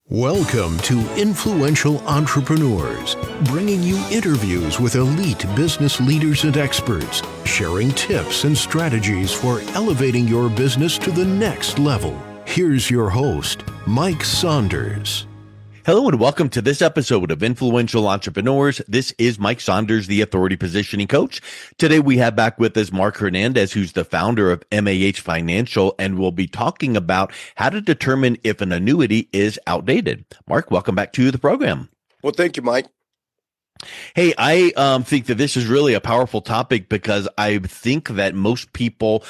Welcome to Influential Entrepreneurs, bringing you interviews with elite business leaders and experts, sharing tips and strategies for elevating your business to the next level. Here's your host, Mike Saunders. Hello and welcome to this episode of Influential Entrepreneurs. This is Mike Saunders, the Authority Positioning Coach. Today we have back with us Marc Hernandez, who's the founder of MAH Financial, and we'll be talking about how to determine if an annuity is outdated. Marc, welcome back to the program. Well, thank you, Mike. Hey, I think that this is really a powerful topic because I think that most people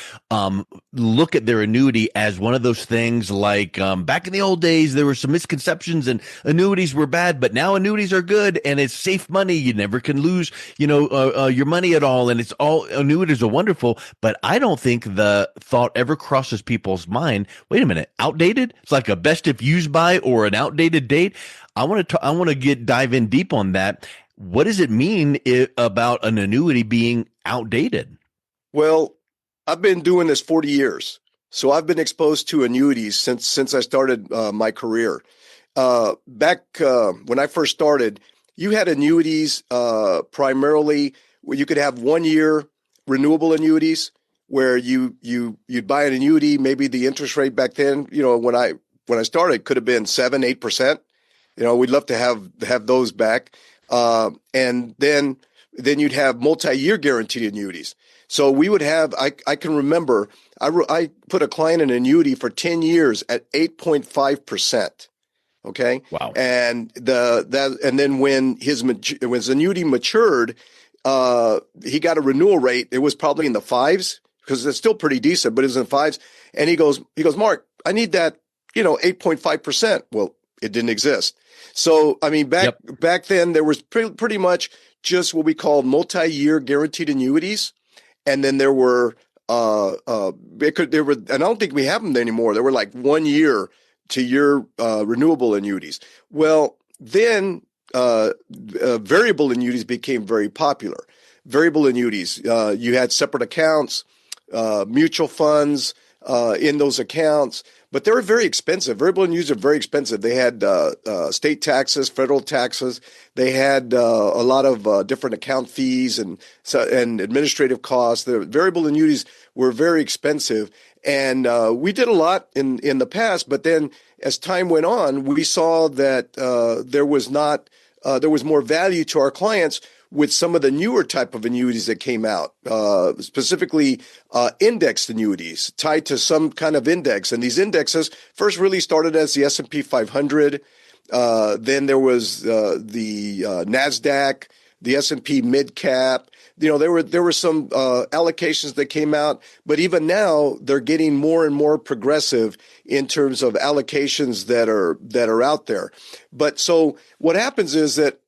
look at their annuity as one of those things like back in the old days, there were some misconceptions and annuities were bad, but now annuities are good and it's safe money. You never can lose, your money at all. And it's all annuities are wonderful. But I don't think the thought ever crosses people's mind. Wait a minute, outdated? It's like a best if used by or an outdated date. I want to dive in deep on that. What does it mean about an annuity being outdated? Well, I've been doing this 40 years. So I've been exposed to annuities since I started my career. Back when I first started, you had annuities primarily where you could have 1 year renewable annuities where you'd buy an annuity, maybe the interest rate back then, when I started could have been 7-8%. We'd love to have those back. And then you'd have multi-year guaranteed annuities. So we would have, I can remember, I put a client in an annuity for 10 years at 8.5%. Okay. Wow. And then when his annuity matured, he got a renewal rate. It was probably in the fives because it's still pretty decent, but it was in the fives. And he goes, Marc, I need that, 8.5%. Well, it didn't exist. So, I mean, back then there was pretty much just what we call multi-year guaranteed annuities. And then there were, and I don't think we have them anymore. There were like 1 year to year renewable annuities. Well, then variable annuities became very popular. Variable annuities, you had separate accounts, mutual funds in those accounts. But they were very expensive. Variable annuities are very expensive. They had state taxes, federal taxes. They had a lot of different account fees and administrative costs. The variable annuities were very expensive. And we did a lot in the past. But then as time went on, we saw that there was more value to our clients with some of the newer type of annuities that came out, specifically indexed annuities tied to some kind of index. And these indexes first really started as the S&P 500. Then there was the NASDAQ, the S&P mid cap. There were some allocations that came out, but even now they're getting more and more progressive in terms of allocations that are out there. But so what happens is that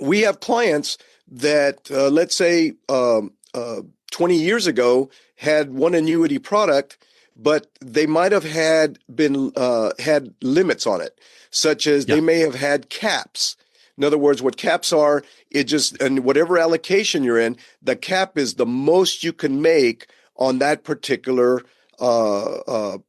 we have clients that, let's say, 20 years ago had one annuity product, but they might have had limits on it, such as they may have had caps. In other words, what caps are, and whatever allocation you're in, the cap is the most you can make on that particular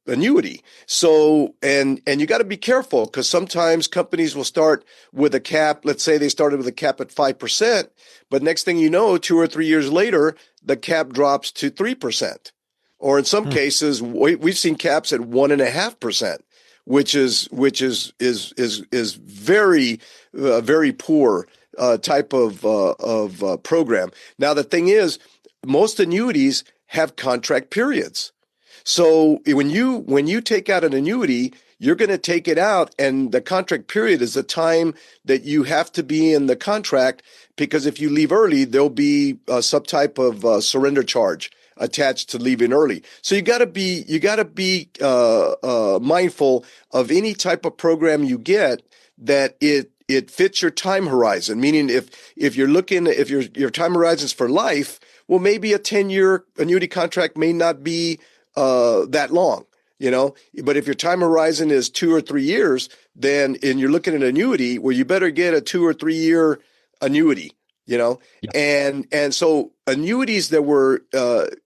annuity. So, and you got to be careful because sometimes companies will start with a cap. Let's say they started with a cap at 5%, but next thing you know, 2 or 3 years later, the cap drops to 3%. Or in some cases, we've seen caps at 1.5%, which is very, very poor type of program. Now, the thing is, most annuities have contract periods. So when you take out an annuity, you're going to take it out, and the contract period is the time that you have to be in the contract, because if you leave early, there'll be some type of surrender charge attached to leaving early. So you got to be mindful of any type of program you get that it fits your time horizon. Meaning, if your time horizon's for life, well, maybe a 10-year annuity contract may not be that long, but if your time horizon is 2 or 3 years, and you're looking at an annuity, well, you better get a 2 or 3 year annuity, and so annuities that were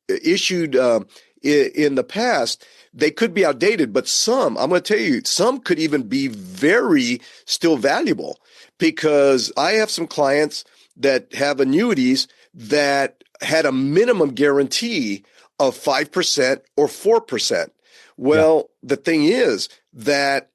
issued in the past, they could be outdated, but some, I'm going to tell you, some could even be very still valuable, because I have some clients that have annuities that had a minimum guarantee of 5% or 4%. Well, the thing is that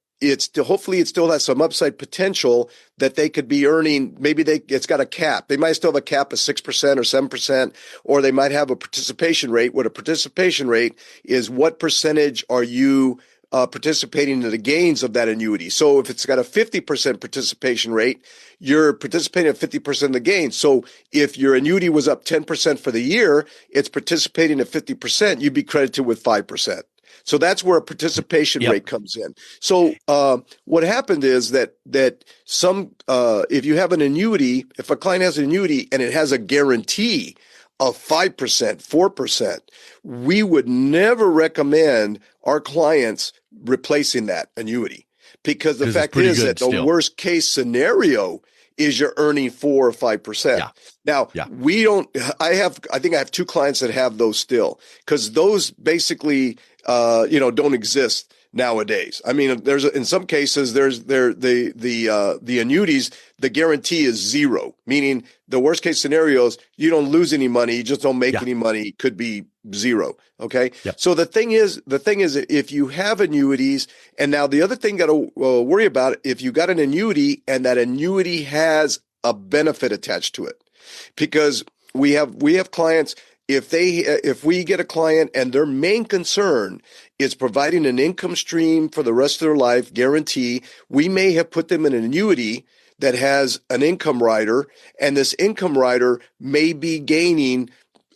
hopefully it still has some upside potential that they could be earning. Maybe it's got a cap. They might still have a cap of 6% or 7%, or they might have a participation rate. What a participation rate is, what percentage are you participating in the gains of that annuity? So if it's got a 50% participation rate, you're participating at 50% of the gains. So if your annuity was up 10% for the year, it's participating at 50%, you'd be credited with 5%. So that's where a participation rate comes in. So what happened is that if you have an annuity, if a client has an annuity and it has a guarantee of 5%, 4%, we would never recommend our clients replacing that annuity, because the fact is that the worst case scenario is you're earning 4 or 5%. Yeah. Now, we don't, I think I have 2 clients that have those still, because those basically, don't exist nowadays. I mean, in some cases, the annuities, the guarantee is 0, meaning the worst case scenarios, you don't lose any money, you just don't make any money, could be 0. Okay. Yep. So the thing is, if you have annuities, and now the other thing got to worry about, if you got an annuity and that annuity has a benefit attached to it, because we have clients, if we get a client and their main concern is providing an income stream for the rest of their life, guarantee, we may have put them in an annuity that has an income rider, and this income rider may be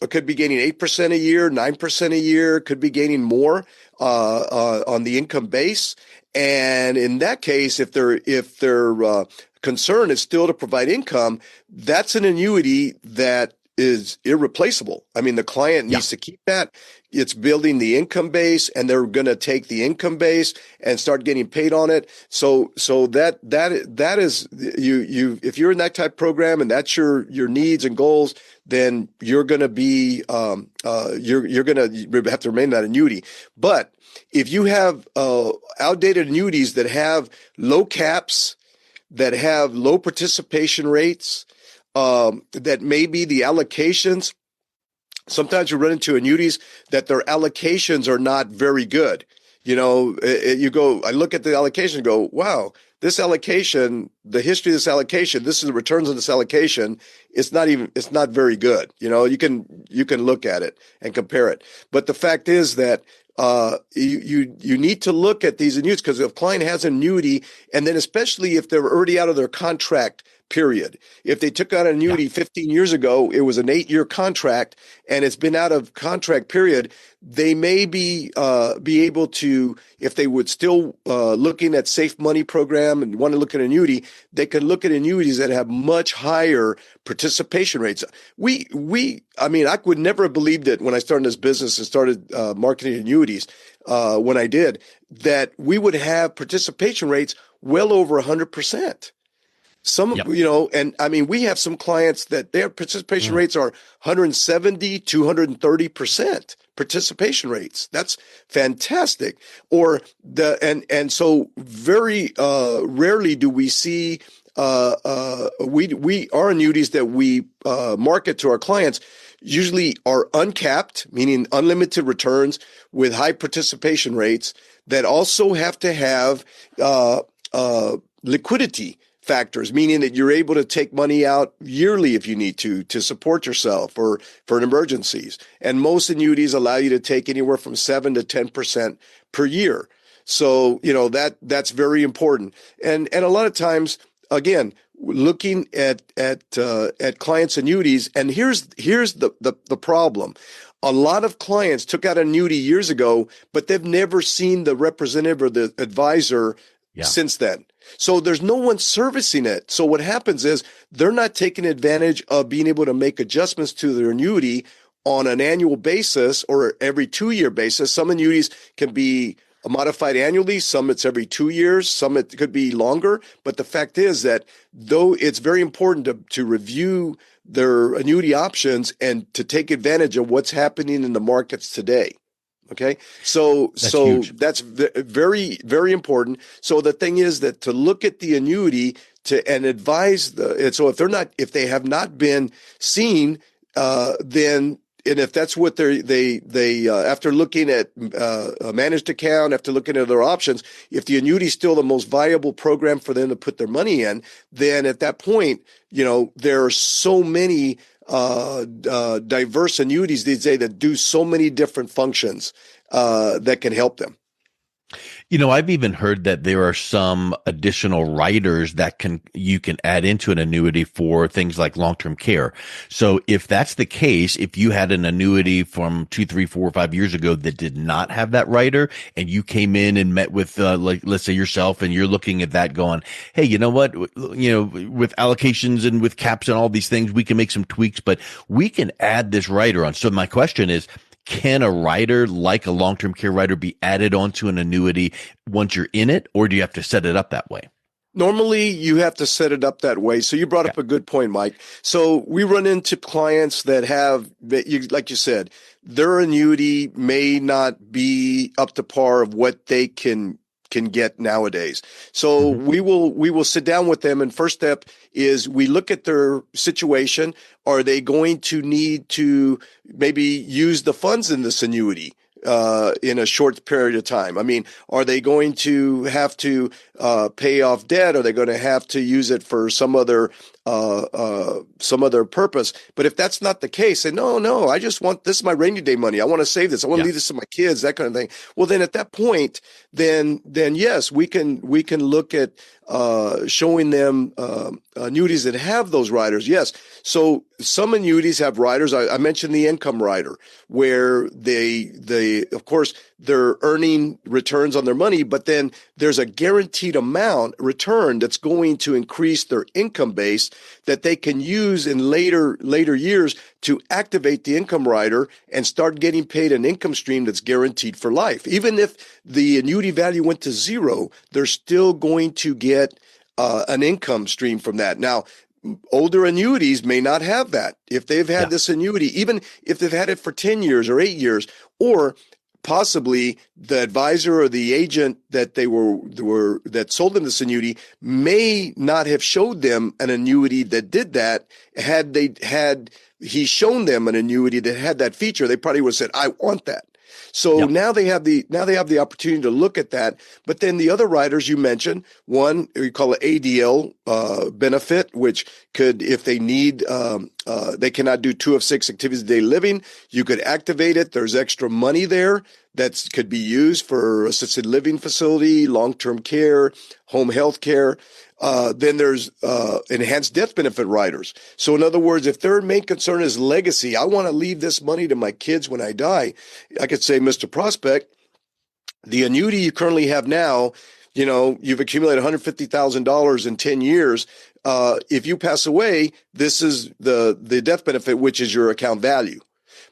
could be gaining 8% a year, 9% a year, could be gaining more on the income base. And in that case, if their concern is still to provide income, that's an annuity that is irreplaceable. I mean, the client needs to keep that. It's building the income base, and they're going to take the income base and start getting paid on it. So that is you. If you're in that type of program and that's your needs and goals, then you're going to be you're going to have to remain that annuity. But if you have outdated annuities that have low caps, that have low participation rates, that maybe the allocations, sometimes you run into annuities that their allocations are not very good. I look at the allocation and go, wow, this allocation, the history of this allocation, this is the returns on this allocation. It's not very good. You can look at it and compare it. But the fact is that you need to look at these annuities, because if a client has an annuity, and then especially if they're already out of their contract period. If they took out an annuity 15 years ago, it was an 8-year contract, and it's been out of contract period, they may be able to, if they would still looking at safe money program and want to look at annuity, they can look at annuities that have much higher participation rates. I would never have believed it when I started this business and started marketing annuities when I did, that we would have participation rates well over 100%. We have some clients that their participation rates are 170, 230% participation rates. That's fantastic. Or so very rarely do we see our annuities that we market to our clients usually are uncapped, meaning unlimited returns with high participation rates, that also have to have liquidity factors, meaning that you're able to take money out yearly if you need to support yourself or for emergencies. And most annuities allow you to take anywhere from 7 to 10% per year. So, that's very important. And a lot of times, again, looking at clients' annuities, and here's the problem. A lot of clients took out an annuity years ago, but they've never seen the representative or the advisor since then. So there's no one servicing it. So what happens is they're not taking advantage of being able to make adjustments to their annuity on an annual basis or every 2-year basis. Some annuities can be modified annually, some it's every 2 years, some it could be longer. But the fact is that though it's very important to review their annuity options and to take advantage of what's happening in the markets today. Okay. So, That's huge. that's very, very important. So the thing is that to look at the annuity and advise and so if they have not been seen, then, and if that's what they after looking at a managed account, after looking at their options, if the annuity is still the most viable program for them to put their money in, then at that point, there are so many diverse annuities these days that do so many different functions that can help them. I've even heard that there are some additional riders that you can add into an annuity for things like long-term care. So if that's the case, if you had an annuity from 2, 3, 4, 5 years ago that did not have that rider, and you came in and met with, like, let's say yourself, and you're looking at that going, hey, you know what, with allocations and with caps and all these things, we can make some tweaks, but we can add this rider on. So my question is, can a rider like a long-term care rider be added onto an annuity once you're in it, or do you have to set it up that way? Normally, you have to set it up that way. So you brought up a good point, Mike. So we run into clients that like you said, their annuity may not be up to par of what they can get nowadays. So we will sit down with them, and first step is we look at their situation. Are they going to need to maybe use the funds in this annuity in a short period of time? I mean, are they going to have to pay off debt? Are they going to have to use it for some other purpose? But if that's not the case, then no, I just want, this is my rainy day money. I want to save this. I want to leave this to my kids, that kind of thing. Well, then at that point, then yes, we can look at showing them annuities that have those riders. Yes. So some annuities have riders. I mentioned the income rider, where they of course they're earning returns on their money, but then there's a guaranteed amount return that's going to increase their income base that they can use in later years to activate the income rider and start getting paid an income stream that's guaranteed for life. Even if the annuity value went to zero, they're still going to get an income stream from that. Now, older annuities may not have that. If they've had this annuity, even if they've had it for 10 years or 8 years, or possibly the advisor or the agent that that sold them this annuity may not have showed them an annuity that did that. Had he shown them an annuity that had that feature, they probably would have said, I want that. So now they have the opportunity to look at that. But then the other riders you mentioned, one we call it ADL benefit, which could, if they need, they cannot do 2 of 6 activities of daily living, you could activate it. There's extra money there that could be used for assisted living facility, long-term care, home health care. Then there's enhanced death benefit riders. So in other words, if their main concern is legacy, I want to leave this money to my kids when I die, I could say, Mr. Prospect, the annuity you currently have now, you've accumulated $150,000 in 10 years. If you pass away, this is the death benefit, which is your account value.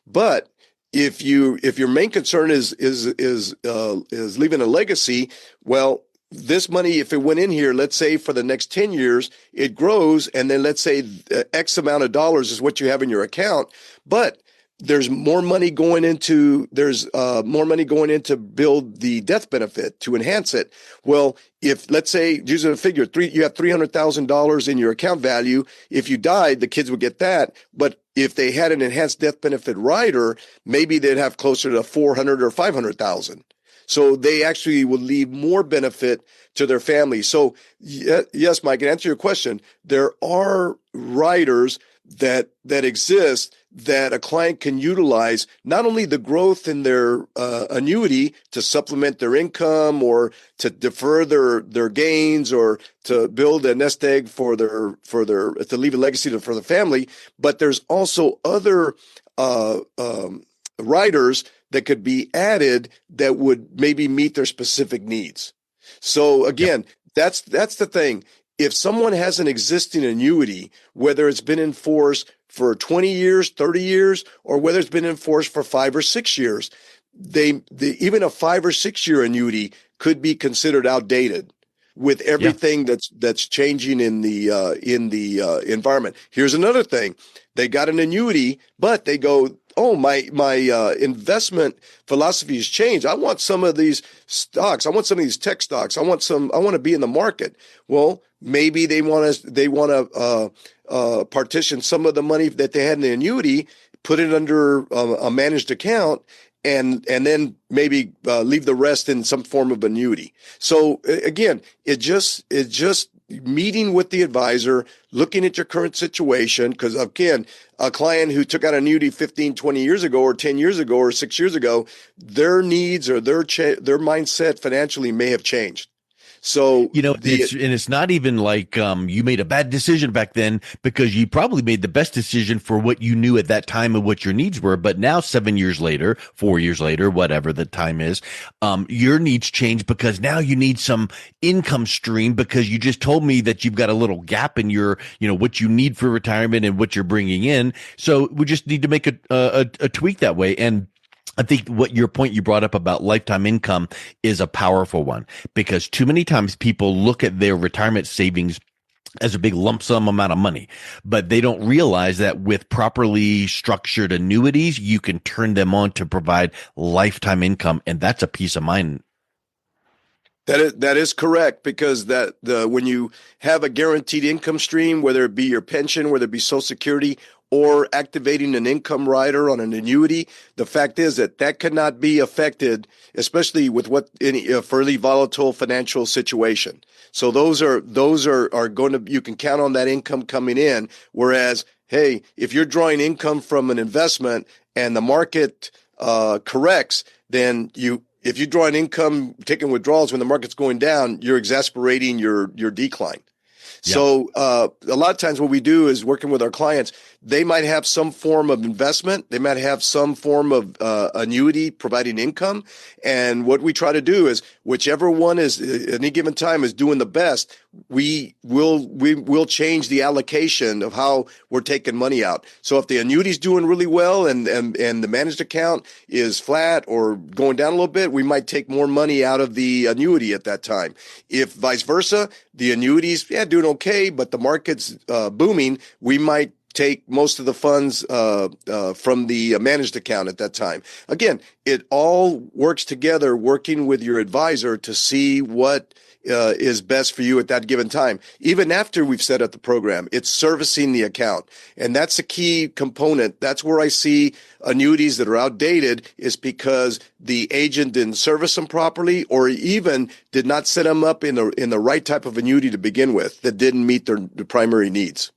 But if your main concern is leaving a legacy, well, this money, if it went in here, let's say for the next 10 years, it grows, and then let's say X amount of dollars is what you have in your account, but there's more money going into build the death benefit to enhance it. Well, if, let's say, using a figure, you have $300,000 in your account value. If you died, the kids would get that. But if they had an enhanced death benefit rider, maybe they'd have closer to 400 or 500,000. So they actually will leave more benefit to their family. So yes, Mike, to answer your question, there are riders that exist that a client can utilize, not only the growth in their annuity to supplement their income or to defer their gains or to build a nest egg for their to leave a legacy for the family, but there's also other riders that could be added that would maybe meet their specific needs. So again, that's the thing. If someone has an existing annuity, whether it's been in force for 20 years, 30 years, or whether it's been in force for 5 or 6 years, even a 5 or 6 year annuity could be considered outdated with everything that's changing in the environment. Here's another thing. They got an annuity, but they go, oh, my investment philosophy has changed. I want some of these stocks. I want some of these tech stocks. I want to be in the market. Well, maybe they want to partition some of the money that they had in the annuity, put it under a managed account, and then maybe leave the rest in some form of annuity. So again, it just meeting with the advisor, looking at your current situation, because again, a client who took out an annuity 15, 20 years ago or 10 years ago or 6 years ago, their needs or their mindset financially may have changed. So it's not even like you made a bad decision back then, because you probably made the best decision for what you knew at that time and what your needs were. But now 7 years later, 4 years later, whatever the time is, your needs change because now you need some income stream, because you just told me that you've got a little gap in your, what you need for retirement and what you're bringing in. So we just need to make a tweak that way. And I think your point you brought up about lifetime income is a powerful one, because too many times people look at their retirement savings as a big lump sum amount of money, but they don't realize that with properly structured annuities, you can turn them on to provide lifetime income. And that's a peace of mind. That is correct, because when you have a guaranteed income stream, whether it be your pension, whether it be Social Security, or activating an income rider on an annuity, the fact is that cannot be affected, especially with a fairly volatile financial situation. So those are going to, you can count on that income coming in. Whereas, hey, if you're drawing income from an investment and the market corrects, then if you draw an income taking withdrawals when the market's going down, you're exacerbating your decline. Yeah. So a lot of times what we do is working with our clients, they might have some form of investment. They might have some form of annuity providing income. And what we try to do is whichever one is at any given time is doing the best, we will change the allocation of how we're taking money out. So if the annuity is doing really well and the managed account is flat or going down a little bit, we might take more money out of the annuity at that time. If vice versa, the annuities, doing okay, but the market's booming, we might take most of the funds from the managed account at that time. Again, it all works together, working with your advisor to see what is best for you at that given time. Even after we've set up the program, it's servicing the account. And that's a key component. That's where I see annuities that are outdated, is because the agent didn't service them properly, or even did not set them up in the right type of annuity to begin with that didn't meet their primary needs.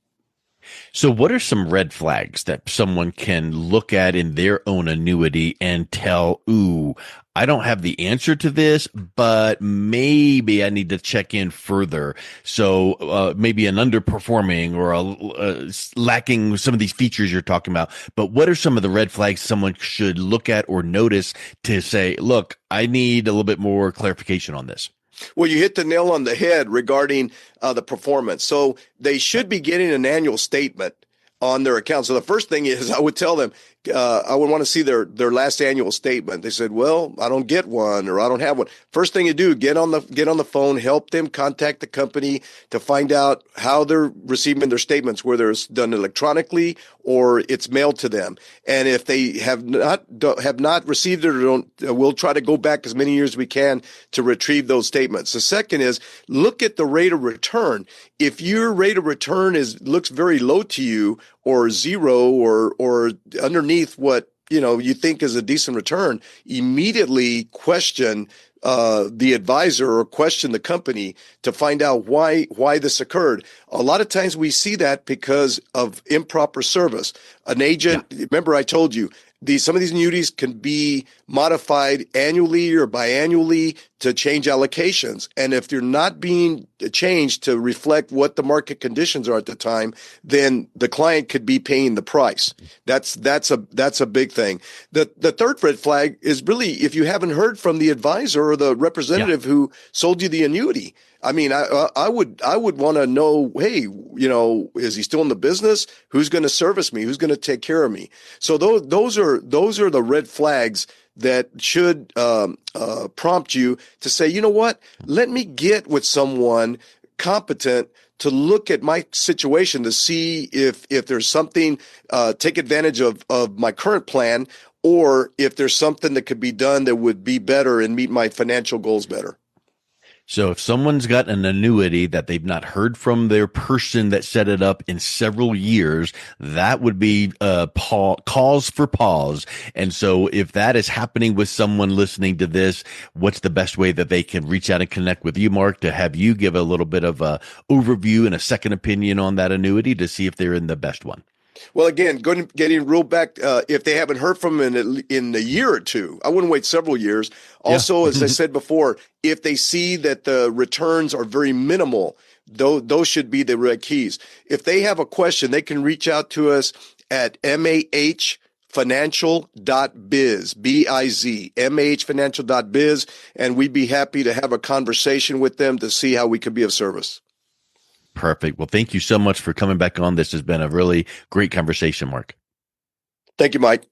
So what are some red flags that someone can look at in their own annuity and tell, ooh, I don't have the answer to this, but maybe I need to check in further. So maybe an underperforming or a lacking some of these features you're talking about. But what are some of the red flags someone should look at or notice to say, look, I need a little bit more clarification on this? Well, you hit the nail on the head regarding the performance. So they should be getting an annual statement on their account. So the first thing is, I would tell them, I would want to see their last annual statement. They said, well, I don't get one, or I don't have one. First thing you do, get on the phone, help them contact the company to find out how they're receiving their statements, whether it's done electronically or it's mailed to them. And if they have not received it or don't, we'll try to go back as many years as we can to retrieve those statements. The second is, look at the rate of return. If your rate of return looks very low to you, or zero, or underneath what you think is a decent return, immediately question the advisor or question the company to find out why this occurred. A lot of times we see that because of improper service. An agent, remember I told you, some of these annuities can be modified annually or biannually to change allocations. And if they're not being changed to reflect what the market conditions are at the time, then the client could be paying the price. That's a big thing. The third red flag is really if you haven't heard from the advisor or the representative who sold you the annuity. I mean, I would want to know, hey, is he still in the business? Who's going to service me? Who's going to take care of me? So those are the red flags that should prompt you to say, you know what? Let me get with someone, competent to look at my situation to see if there's something, take advantage of my current plan, or if there's something that could be done that would be better and meet my financial goals better. So if someone's got an annuity that they've not heard from their person that set it up in several years, that would be cause for pause. And so if that is happening with someone listening to this, what's the best way that they can reach out and connect with you, Mark, to have you give a little bit of a overview and a second opinion on that annuity to see if they're in the best one? Well, again, getting real back, if they haven't heard from them in a year or two, I wouldn't wait several years. Also, as I said before, if they see that the returns are very minimal, those should be the red keys. If they have a question, they can reach out to us at MAH Financial.biz, B-I-Z, MAHfinancial.biz, and we'd be happy to have a conversation with them to see how we could be of service. Perfect. Well, thank you so much for coming back on. This has been a really great conversation, Mark. Thank you, Mike.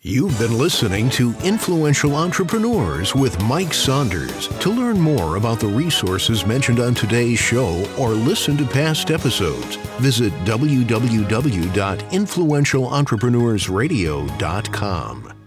You've been listening to Influential Entrepreneurs with Mike Saunders. To learn more about the resources mentioned on today's show or listen to past episodes, visit www.influentialentrepreneursradio.com.